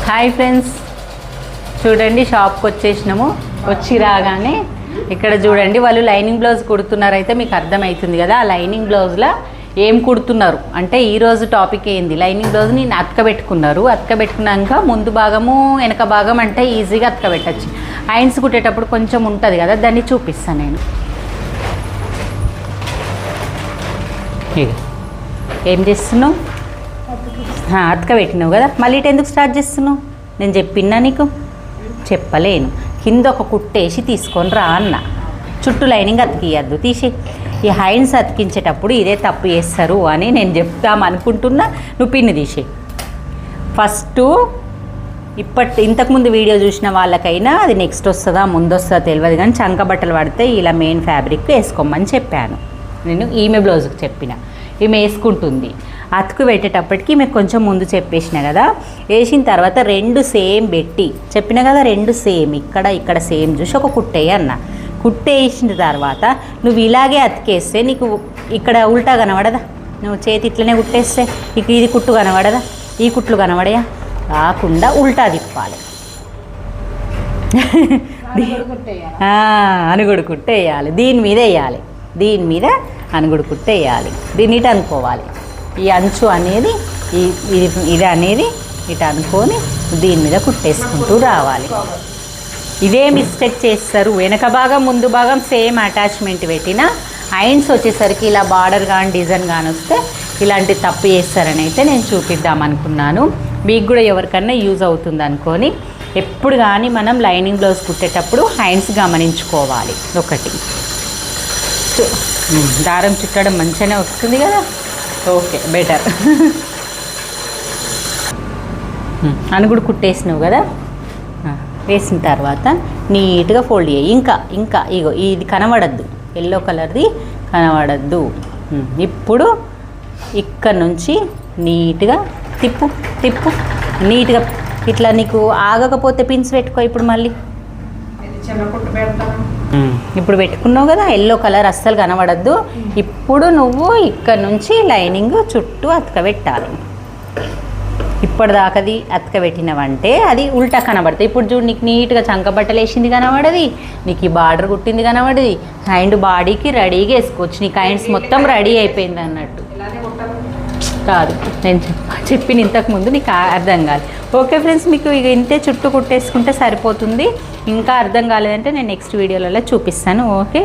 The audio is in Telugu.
హాయ్ ఫ్రెండ్స్, చూడండి షాప్కి వచ్చేసినాము. వచ్చి రాగానే ఇక్కడ చూడండి వాళ్ళు లైనింగ్ బ్లౌజ్ కుడుతున్నారు. అయితే మీకు అర్థమవుతుంది కదా, ఆ లైనింగ్ బ్లౌజ్లో ఏం కుడుతున్నారు అంటే ఈరోజు టాపిక్ ఏంది, లైనింగ్ బ్లౌజ్ని అతకబెట్టుకున్నారు. అతకబెట్టుకున్నాక ముందు భాగము వెనక భాగం అంటే ఈజీగా అతకబెట్టచ్చు. హ్యాండ్స్ కుట్టేటప్పుడు కొంచెం ఉంటుంది కదా, దాన్ని చూపిస్తాను నేను. ఏం చేస్తున్నావు? అతకబెట్టినావు కదా, మళ్ళీ ఇటు ఎందుకు స్టార్ట్ చేస్తున్నావు? నేను చెప్పినా నీకు? చెప్పలేను. కింద ఒక కుట్టేసి తీసుకొని రా అన్న. చుట్టూ లైనింగ్ అతికియద్దు, తీసి. ఈ హ్యాండ్స్ అతికించేటప్పుడు ఇదే తప్పు చేస్తారు అని నేను చెప్తామనుకుంటున్నా. నువ్వు పిన్ని తీసి ఫస్ట్. ఇంతకుముందు వీడియో చూసిన వాళ్ళకైనా అది నెక్స్ట్ వస్తుందా ముందు వస్తుందా తెలియదు, కానీ చంక బట్టలు పడితే ఇలా మెయిన్ ఫ్యాబ్రిక్ వేసుకోమని చెప్పాను నేను. ఈమె బ్లౌజ్కి చెప్పిన, ఈమె వేసుకుంటుంది. అతుకు పెట్టేటప్పటికి మీకు కొంచెం ముందు చెప్పేసిన కదా. వేసిన తర్వాత రెండు సేమ్ పెట్టి చెప్పిన కదా, రెండు సేమ్ ఇక్కడ సేమ్ చూసి ఒక కుట్టేయి అన్న. కుట్టేసిన తర్వాత నువ్వు ఇలాగే అతికేస్తే నీకు ఇక్కడ ఉల్టా కనబడదా? నువ్వు చేతి ఇట్లనే కుట్టేస్తే ఇక ఇది కుట్టు కనబడదా? ఈ కుట్లు కనబడయా? కాకుండా ఉల్టా తిప్పాలి. అనుగుడు కుట్టేయాలి, దీని మీద వేయాలి, దీని మీద అనుగుడు కుట్టేయాలి. దీన్ని ఇటు అనుకోవాలి. ఈ అంచు అనేది ఇది అనేది ఇటు అనుకొని దీని మీద కుట్టేసుకుంటూ రావాలి. ఇదే మిస్టేక్ చేస్తారు. వెనక భాగం ముందు భాగం సేమ్ అటాచ్మెంట్ పెట్టినా హ్యాండ్స్ వచ్చేసరికి ఇలా బార్డర్ కానీ డిజైన్ కానీ వస్తే ఇలాంటి తప్పు చేస్తారని అయితే నేను చూపిద్దాం అనుకున్నాను. మీకు కూడా ఎవరికన్నా యూజ్ అవుతుంది అనుకొని. ఎప్పుడు కానీ మనం లైనింగ్ బ్లౌజ్ కుట్టేటప్పుడు హ్యాండ్స్ గమనించుకోవాలి. ఒకటి దారం చుట్టడం మంచిగానే వస్తుంది కదా, ఓకే బెటర్. అనుగుడు కుట్టేసినావు కదా, వేసిన తర్వాత నీట్గా ఫోల్డ్ చేయి. ఇంకా ఇగో ఇది కనబడద్దు, ఎల్లో కలర్ది కనబడద్దు. ఇప్పుడు ఇక్కడ నుంచి నీట్గా తిప్పు నీట్గా. ఇట్లా నీకు ఆగకపోతే పిన్స్ పెట్టుకో. ఇప్పుడు మళ్ళీ ఇప్పుడు పెట్టుకున్నావు కదా, ఎల్లో కలర్ అస్సలు కనబడద్దు. ఇప్పుడు నువ్వు ఇక్కడ నుంచి లైనింగ్ చుట్టూ అతకబెట్టాలి. ఇప్పటిదాకాది అతకబెట్టినవంటే అది ఉల్టా కనబడుతుంది. ఇప్పుడు చూడు, నీకు నీట్గా చంక బట్టలు వేసింది కనబడది, నీకు ఈ బార్డర్ కుట్టింది కనబడది. హ్యాండ్ బాడీకి రెడీగా వేసుకోవచ్చు. నీకు హ్యాండ్స్ మొత్తం రెడీ అయిపోయింది అన్నట్టు కాదు. నేను చెప్పిన ఇంతకుముందు నీకు అర్థం కాదు. ఓకే ఫ్రెండ్స్, మీకు ఇక ఇంతే చుట్టూ కుట్టేసుకుంటే సరిపోతుంది. ఇంకా అర్థం కాలేదంటే నేను నెక్స్ట్ వీడియోలలో చూపిస్తాను. ఓకే.